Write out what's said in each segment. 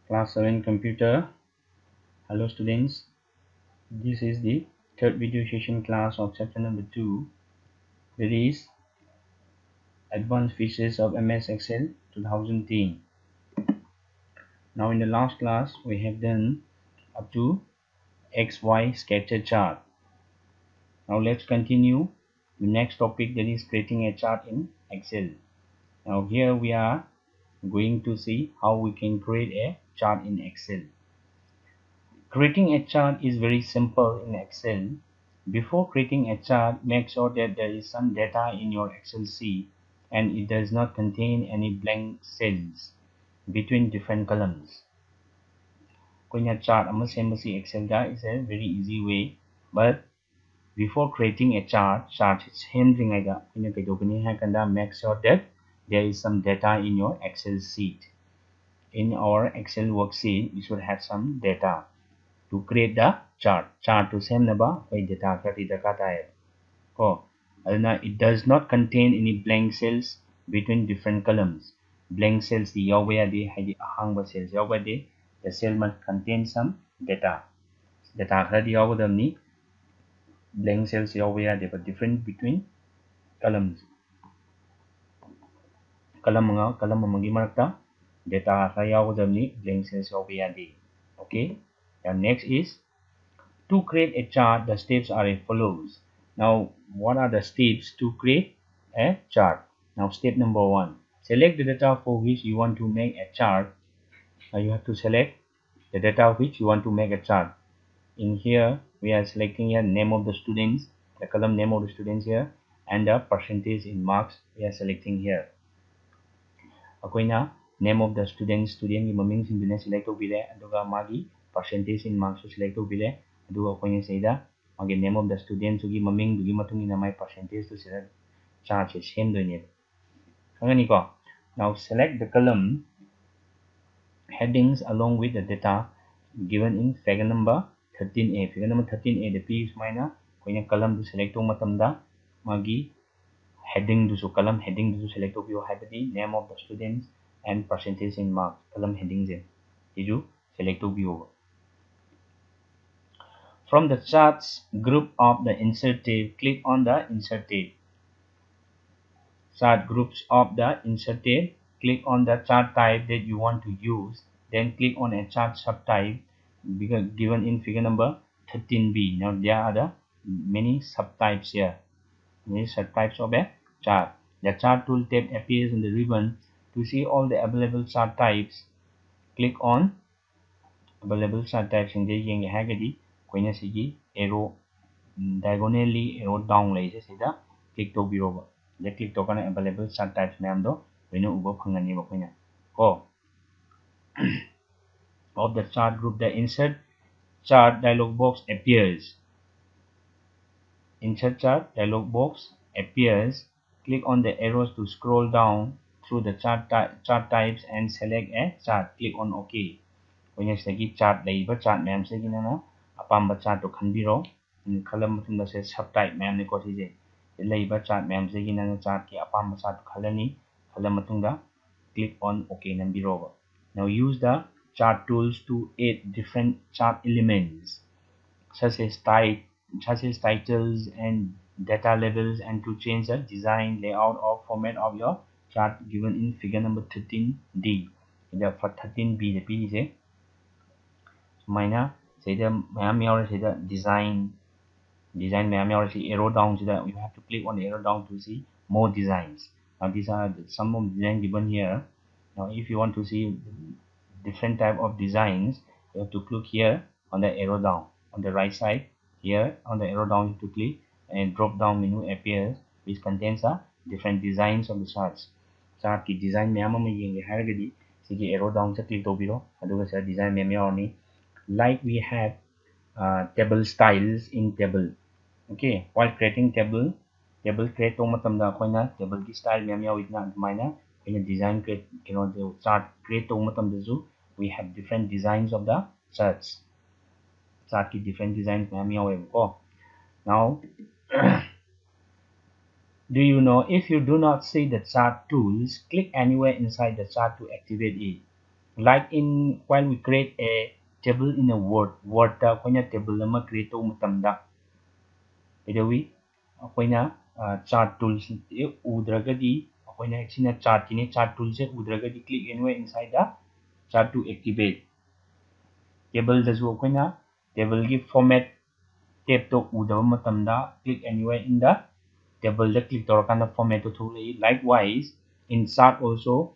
Class 7 Computer. Hello students, this is the third video session class of chapter number 2, that is Advanced Features of MS Excel 2010. Now in the last class we have done up to XY scatter chart. Now let's continue the next topic, that is creating a chart in Excel. Now here we are going to see how we can create a chart in Excel. Creating a chart is very simple in Excel. Before creating a chart, make sure that there is some data in your Excel sheet and it does not contain any blank cells between different columns. Kunya chart ama sembasi Excel ga is a very easy way, but before creating a chart sendringaida kunya kaidogani hakanda make sure that there is some data in your Excel sheet. In our Excel worksheet, you should have some data. To create the chart to send naba by data kati dakata ko aduna it does not contain any blank cells between different columns. Blank cells the yawe adi haidi ahangba cells yawe de the cell must contain some data khadi yawadamni blank cells yawe adi but different between columns column amagi marakta data khadi yawadamni blank cells yawe adi. Okay, and next is to create a chart, the steps are as follows. Now, what are the steps to create a chart? Now, step number 1. Select the data for which you want to make a chart. Now, you have to select the data which you want to make a chart. In here, we are selecting here name of the students, the column name of the students here, and the percentage in marks we are selecting here. Akoina name of the student maming sindune select obile aduga magi percentage in marks select obile aduga akoina seida magi name of the student sugi maming dugi matungi na mai percentage to select chart same doine kangani ko. Now select the column headings along with the data given in figure number 13a. Figure number 13a the p is minus akoina column to select matamda magi heading to column heading to select habadi name of the students and percentage in marks column headings in you select from the charts group of the insert tab, click on the insert tab. Chart groups of the insert tab, click on the chart type that you want to use, then click on a chart subtype given in figure number 13b. Now there are the many subtypes here, many subtypes of a chart. The chart tool tab appears in the ribbon. To see all the available chart types, click on available chart types in the yeng hagadi koina sigi arrow diagonally arrow down lai se sida click to biro the click to kana available chart types name do koina uba phangani ba koina ko of the chart group. The insert chart dialog box appears. Insert chart dialog box appears. Click on the arrows to scroll down through the chart types and select a chart. Click on OK. When you say chart label chart ma'am say na apamba chart to khanbiro in column matunda say subtype ma'am ne ko thije label chart ma'am say na chart ki apamba chart khalani column matunda click on OK nambiro. Now use the chart tools to add different chart elements such as titles and data labels, and to change the design, layout or format of your chart given in figure number 13d. For 13b the p is minor say the ma'am say the design ma'am arrow down so that you have to click on the arrow down to see more designs. Now these are some of the design given here. Now if you want to see different type of designs, you have to click here on the arrow down on the right side. Here on the arrow down you have to click and drop down menu appears which contains different designs of the charts. Chart ki design ma'am ama yenge haragadi sigi arrow down sa click tobiro aduga sa design ma'am yawarni. Like we have table styles in table. Okay, while creating table create tong matamda akoina table ki style ma'am yawidna admaina in a design create the chart create tong matamda zu we have different designs of the charts. Chart ki different designs ma'am yawe ko. Now do you know if you do not see the chart tools, click anywhere inside the chart to activate it. like in while we create a table in a word ta akoina table ama create to matamda idawi akoina chart tools udragadi akoina sina chart kini chart tools se udragadi click anywhere inside the chart to activate table da zo akoina table gi format tab to udaba matamda click anywhere in the table da click torakanda format to thulei likewise in chart also.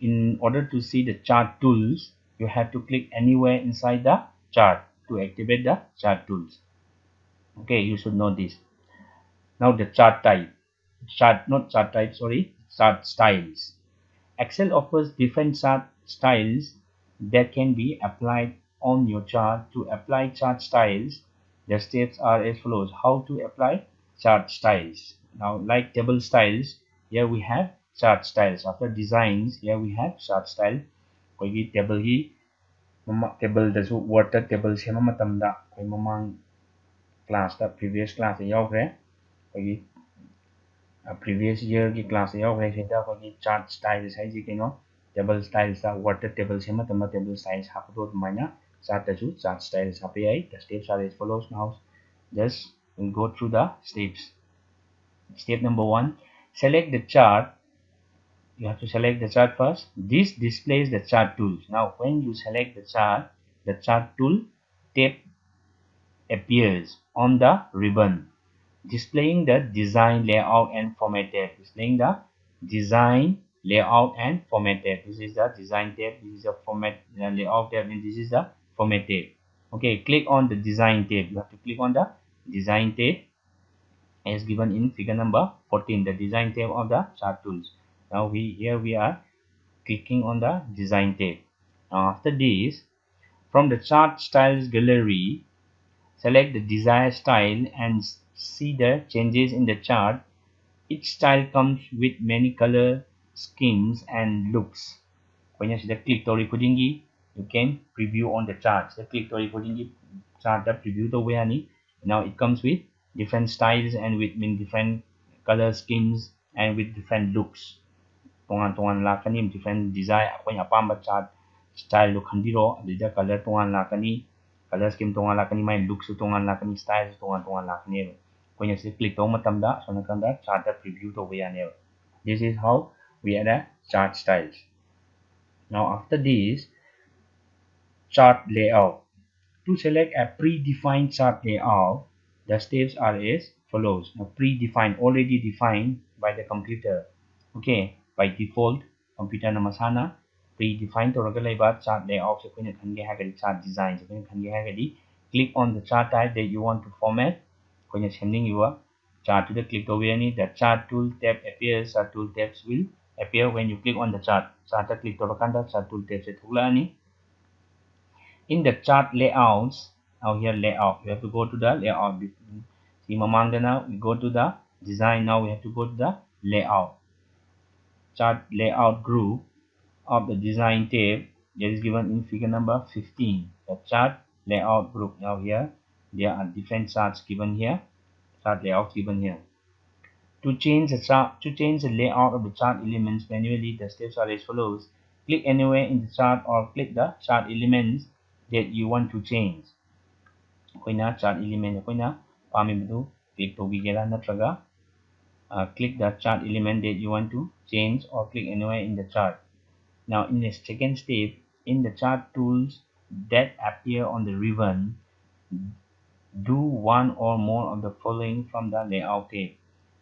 In order to see the chart tools, you have to click anywhere inside the chart to activate the chart tools. Okay, you should know this. Now the chart type. Not chart type, sorry, chart styles. Excel offers different chart styles that can be applied on your chart. To apply chart styles, the steps are as follows. How to apply chart styles? Now, like table styles, here we have chart styles. After designs, here we have chart style. Koigi table hi table dasu word ta table sema matamda koi mamang class ta previous class yaukre koigi previous year की class yaukre sida koigi chart styles hai ji kino table styles ta word ta table sema matamda table styles hapdo maina chart dasu chart styles hapi ai. The steps are as follows. Now just we'll go through the steps. Step number 1, select the chart. You have to select the chart first. This displays the chart tools. Now when you select the chart tool tab appears on the ribbon, displaying the design layout and format tab. Displaying the design layout and format tab. This is the design tab, this is the format layout tab, and this is the format tab. Okay, click on the design tab. You have to click on the design tab as given in figure number 14, the design tab of the chart tools. Now here we are clicking on the design tab. Now after this, from the chart styles gallery, select the desired style and see the changes in the chart. Each style comes with many color schemes and looks. When you click to recording, you can preview on the chart. So click to recording chart the preview the way. Now it comes with different styles and with different color schemes and with different looks. Tongan lakani different design akoy apamba chart style lo khandiro adida color tongan lakani color scheme tongan lakani my looks tongan lakani styles tongan lakani when you click to matamda so nakanda chart preview to way. This is how we add a chart styles. Now after this, chart layout. To select a predefined chart layout, the steps are as follows. Now predefined, already defined by the computer. Okay, by default computer na masana predefined to regular chart layout so kung chart design so click on the chart type that you want to format. Kung sending you chart to the click over any the chart tool tab appears. Chart tool tabs will appear when you click on the chart. Chart click to chart tool tabs in the chart layouts. Now here layout, you have to go to the layout. See mamang now we go to the design. Now we have to go to the layout. Chart layout group of the design tab that is given in figure number 15. The chart layout group. Now here there are different charts given here. Chart layouts given here. To change the chart, to change the layout of the chart elements manually, the steps are as follows. Click anywhere in the chart or click the chart elements that you want to change. Chart element click to click the chart element that you want to change or click anywhere in the chart. Now in the second step, in the chart tools that appear on the ribbon, do one or more of the following from the layout tab.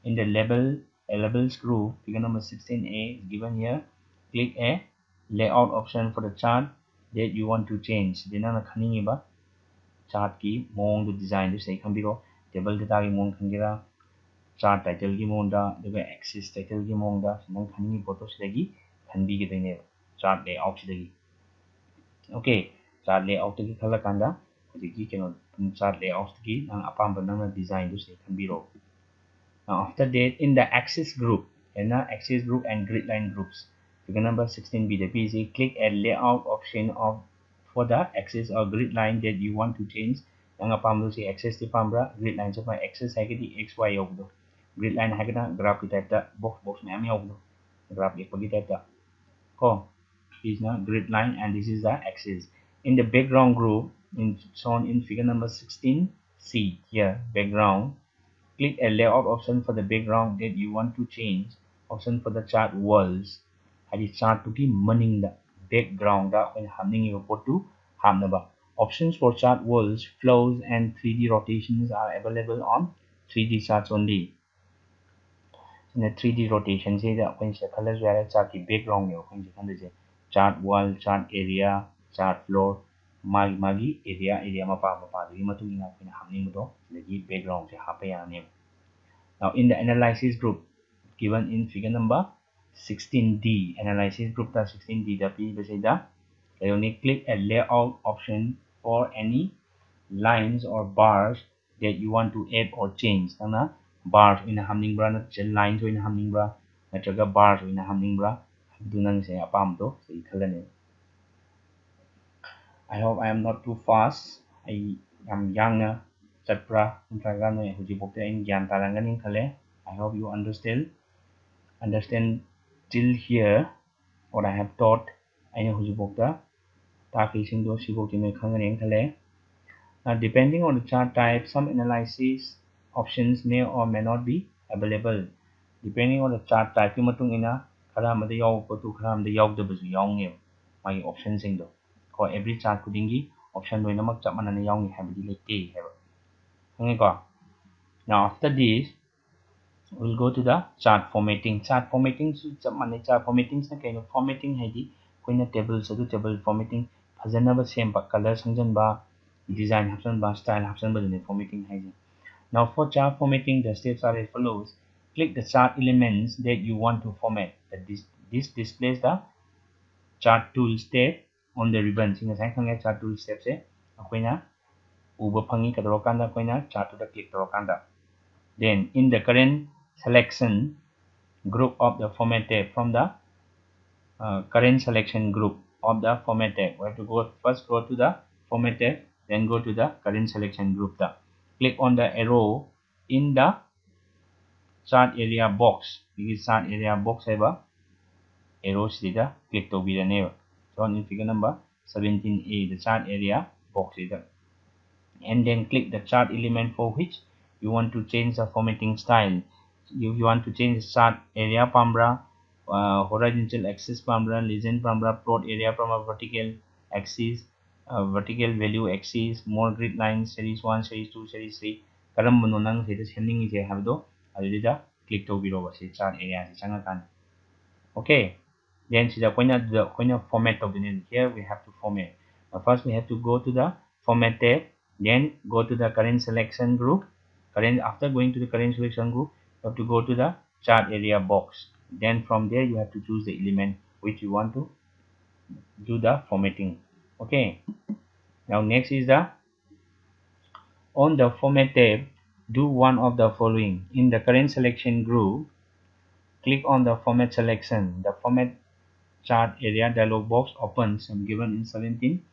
In the labels group, figure number 16a is given here. Click a layout option for the chart that you want to change. Then chart की मौंग दो design दो सही खंबीरो table data की मौंग खंगेरा chart title की मौंग दा दुगा axis title की मौंग दा नंग खंगी photo सिदगी खंबी के देने chart layout सिदगी. Okay, chart layout की खला कांदा जिकी केनो chart layout की नंग अपाम बनना design दो सही खंबीरो. Now after that, in the axis group and grid line groups, figure number 16b, the PC, click a layout option of for the axis or grid line that you want to change. Yang apam do si axis di pambra, grid line so pa axis hai di x y yog do. Grid line hai graph ki type da box me am yog do. Graph ek pagi type da. Ko. is the grid line, and this is the axis. In the background group, shown in figure number 16c here, background, click a layout option for the background that you want to change. Option for the chart walls. Hadi chart to ki maningda background da when happening report to hamnaba. Options for chart walls, flows, and 3D rotations are available on 3D charts only. In the 3D rotation, say that when the colors are chart the background when the chart wall, chart area, chart floor, magi area mapa the matung ina when happening do the background se hapaya name. Now in the analysis group given in figure number 16D, analysis group 16D tapi berseda, you only click a layout option for any lines or bars that you want to add or change. Karena bars in hamning bra na lines in hamning bra natraga bars in hamning bra itu nang saya apam to sa ikhalan. I hope I am not too fast. I am young na chatpra natraga no huji bokta in gyan tarangan in khale. I hope you understand till here what I have taught. I know huji bokta ta kising do sibok ti me khangan in khale. Depending on the chart type, some analysis options may or may not be available. Depending on the chart type, yung matung ina, kara mada yaw po to kara mada yaw da bazu yaw ngayon. May options ing do. Ko every chart ko dingi, option do ina magchap man na yaw ngayon, habidi like K. Okay ko. Now after this, we'll go to the chart formatting. Chart formatting, so chap man na chart formatting na kayo formatting hai di, koi na table sa do table formatting, phazana ba same pa color sangjan ba, design option bar style option by the formatting hygiene. Now for chart formatting, the steps are as follows. Click the chart elements that you want to format. This displays the chart tool step on the ribbon. Singa sai khang chart tool step se akoina uba phangi kadro kanda akoina chart to the click taro kanda. Then in the current selection group of the format tab, from the current selection group of the format tab, we have to first go to the format tab, then go to the current selection group. Click on the arrow in the chart area box. This chart area box ever arrow sida click to be the name. So in figure number 17A, the chart area box either. And then click the chart element for which you want to change the formatting style. If you want to change the chart area pambra, horizontal axis pambra, legend pambra, plot area from a vertical axis, vertical value axis, more grid lines, series 1, series 2, series 3. Karam nang sa sending is have do. Alida click to below sa chart area sa changakan. Okay. Then sida koina format of the here we have to format. First we have to go to the format tab, then go to the current selection group. After going to the current selection group, you have to go to the chart area box. Then from there you have to choose the element which you want to do the formatting. Okay. Now next is the on the format tab, do one of the following. In the current selection group, click on the format selection. The format chart area dialog box opens and given in 17B.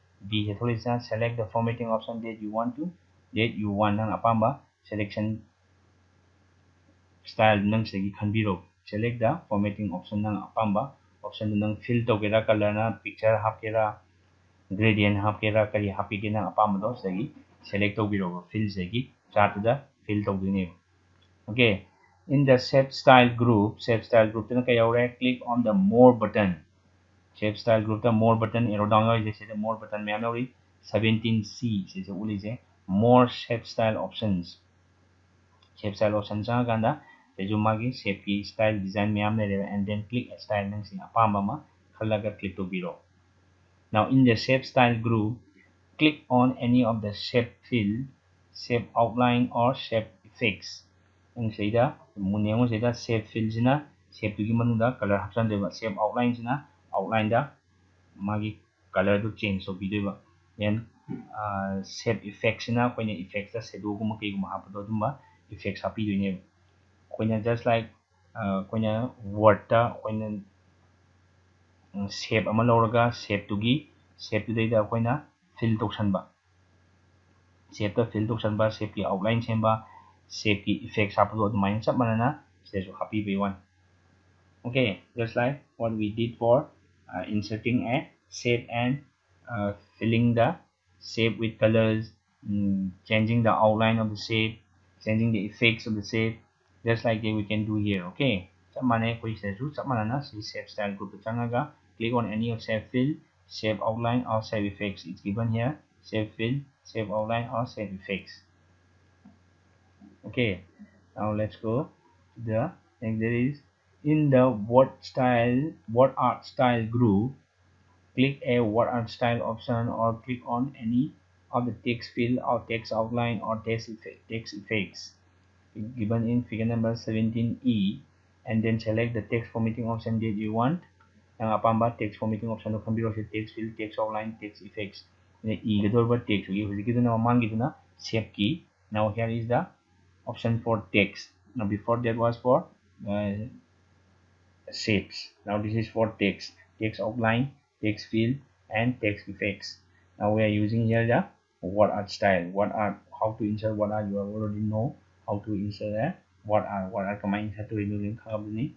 Select the formatting option that you want ng apamba selection style nang segi khanbiro. Select the formatting option ng apamba option nang fill to kera color na picture hap kera gradient hap kera kari hapi kena apamba do segi select to biro fill segi chart the fill to bine. Okay, in the shape style group na kaya click on the more button. Shape style group the more button arrow down is the more button memory 17C is the more shape style options. Shape style options ganda magi shape style design and then click a style nang sing apamba ma khalaga click to biro. Now in the shape style group, click on any of the shape fill, shape outline or shape effects. Ang sayda muneng sayda shape fill sina shape gi manunda color hapsan deba, shape outline sina outline da magi color to change so video. Then shape effects sina koina effects da shadow guma kai guma hapado dumba effects happy doing koina just like koina word ta koina shape ama lawraga shape tugi shape today da koina fill toksanba shape ta fill toksanba shape ki outline semba shape ki effects hapado adumai chap manana so happy by one. Okay, just like what we did for inserting a shape and filling the shape with colors, changing the outline of the shape, changing the effects of the shape, just like that we can do here. Okay, chap manai koi sesu chap manana si shape style group changaga click on any of shape fill, shape outline or shape effects. It's given here shape fill, shape outline or shape effects. Okay, now let's go to the next. There is in the word art style group, click a word art style option or click on any of the text fill or text outline or text effects given in figure number 17E, and then select the text formatting option that you want. Ang apamba text formatting option no kambiro sa text fill, text outline, text effects. E gadol ba text okay, hujiki na mangi na shape key. Now here is the option for text. Now before that was for shapes. Now this is for text, text outline, text fill and text effects. Now we are using here the word art style. Word art, how to insert word art, you already know how to insert a word art command satu ini link.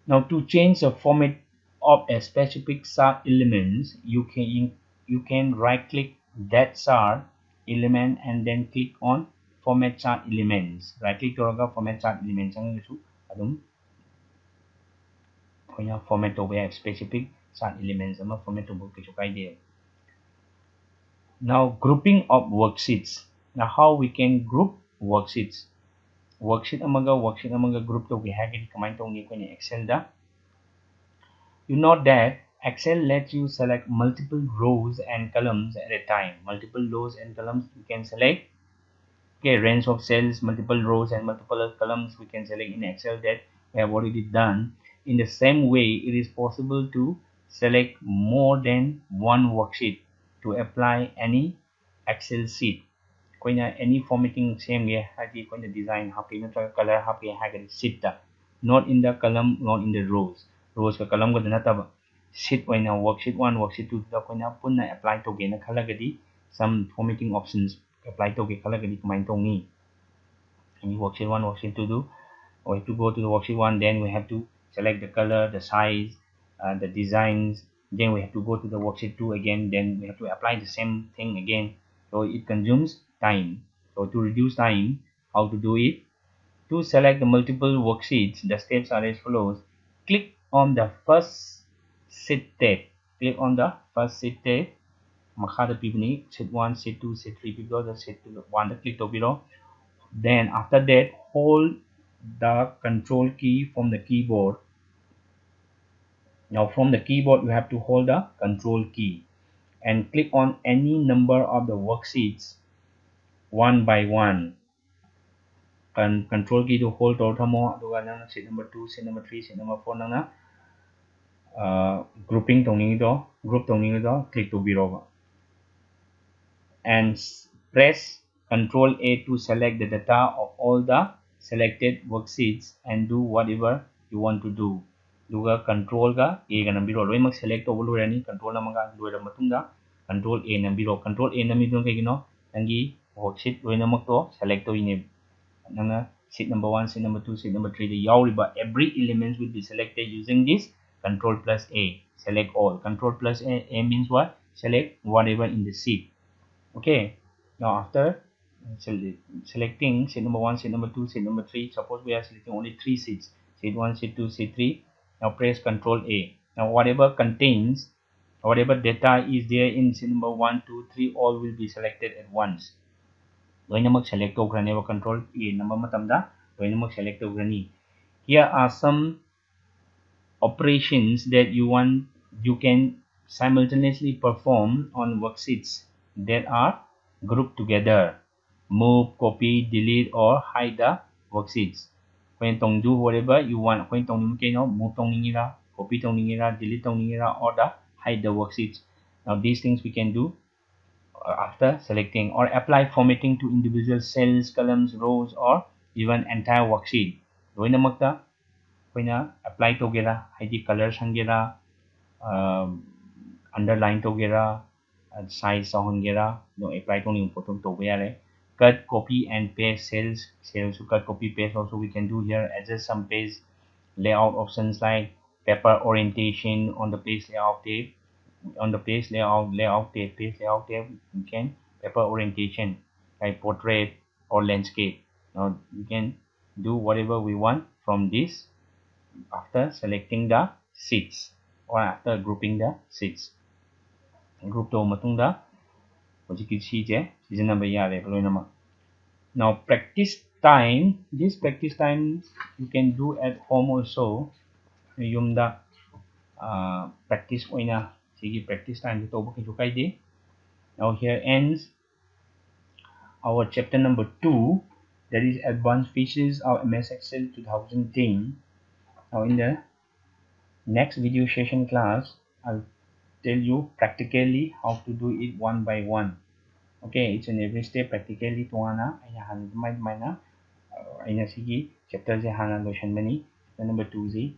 Now to change the format of a specific chart elements, you can right click that chart element and then click on format chart elements. Right click toraga format chart elements ang isu adum koina format to a specific chart elements ama format to kisu kaide. Now grouping of worksheets. Now how we can group worksheets. Worksheet amaga group to gihagin kamay to ngi koina Excel da. You know that Excel lets you select multiple rows and columns at a time. Multiple rows and columns you can select. Okay, range of cells, multiple rows and multiple columns we can select in Excel that we have already done. In the same way, it is possible to select more than one worksheet to apply any Excel sheet. Koina any formatting same ge hadi koina design happy na color happy hagan sheet da, not in the column, not in the rows. Rows ka column ko na taba sheet koina worksheet 1 worksheet 2 da koina punna apply to ge na khalagadi some formatting options apply to ge khalagadi kamay to ni and worksheet 1 worksheet 2 do we have to go to the worksheet 1, then we have to select the color, the size, the designs, then we have to go to the worksheet 2 again, then we have to apply the same thing again, so it consumes time. So to reduce time, how to do it? To select the multiple worksheets, the steps are as follows. Click on the first sheet tab. Click on the first sheet tab. Makada pibni sheet 1, sheet 2, sheet 3 piblo the sheet 1 the click to below. Then after that, hold the control key from the keyboard. Now from the keyboard you have to hold the control key and click on any number of the worksheets one by one. Control key to hold totamo aduga sheet number 2, sheet number 3, sheet number 4 nana grouping tongningido, group tongningido, click to below and press Ctrl A to select the data of all the selected worksheets and do whatever you want to do. Duga Ctrl ga A ga nambiro loi mak select to bulu rani Ctrl na maga loira matunda Ctrl A nambiro Ctrl A namidon kay gino nangi worksheet loi namak to select to ini nanga sheet number 1, sheet number 2, sheet number 3 the yauriba every element will be selected using this Ctrl plus A. Select all. Ctrl plus A means what? Select whatever in the sheet. Okay, now after selecting sheet number 1, sheet number 2, sheet number 3, suppose we are selecting only 3 sheets, sheet 1, sheet 2, sheet 3. Now press Ctrl A. Now whatever contains, whatever data is there in sheet number 1, 2, 3, all will be selected at once. Loina mag select ograni wa Ctrl A number matamda loina mag select ograni. Here are some operations that you can simultaneously perform on worksheets that are grouped together. Move, copy, delete, or hide the worksheets. When tong do whatever you want, when tong move tong ningira, copy tong ningira, delete tong ningira, or the hide the worksheets. Now these things we can do after selecting or apply formatting to individual cells, columns, rows, or even entire worksheet. Loina magta koina apply together, hide colors hangera, underline together, size hangera, no apply to new photo to where cut, copy, and paste cells. Cells to cut, copy, paste. Also we can do here adjust some page layout options like paper orientation on the page layout tab. On the page page layout tab, you can paper orientation like portrait or landscape. Now you can do whatever we want from this after selecting the seats or after grouping the seats. Group ꯇꯧꯕ ꯃꯇꯨꯡꯗ ꯍꯧꯖꯤꯛꯀꯤ ꯁꯤꯁꯦ ꯁꯤꯖꯤꯟꯅꯕ ꯌꯥꯔꯦꯕ ꯂꯣꯏꯅꯃꯛ. Now practice time. This practice time you can do at home also. ꯌꯨꯝꯗ practice ꯑꯣꯏꯅ ꯁꯤꯒꯤ practice time ꯇꯧꯕ ꯀꯩꯁꯨ ꯀꯥꯏꯗꯦ. Now here ends our chapter number 2, that is advanced features of MS Excel 2010. Now in the next video session class, I'll tell you practically how to do it one by one. Okay, each and every step practically tuana aina han maina aina sigi chapter je hana lotion bani chapter number 2 z.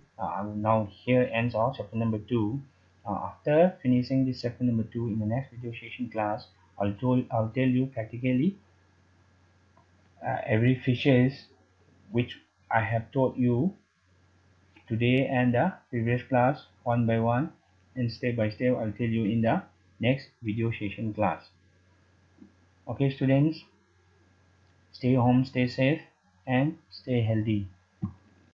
Now here ends our chapter number 2. After finishing this chapter number 2 in the next video session class, I'll tell you practically every features which I have taught you today and the previous class one by one, and step by step I'll tell you in the next video session class. Okay students, stay home, stay safe and stay healthy.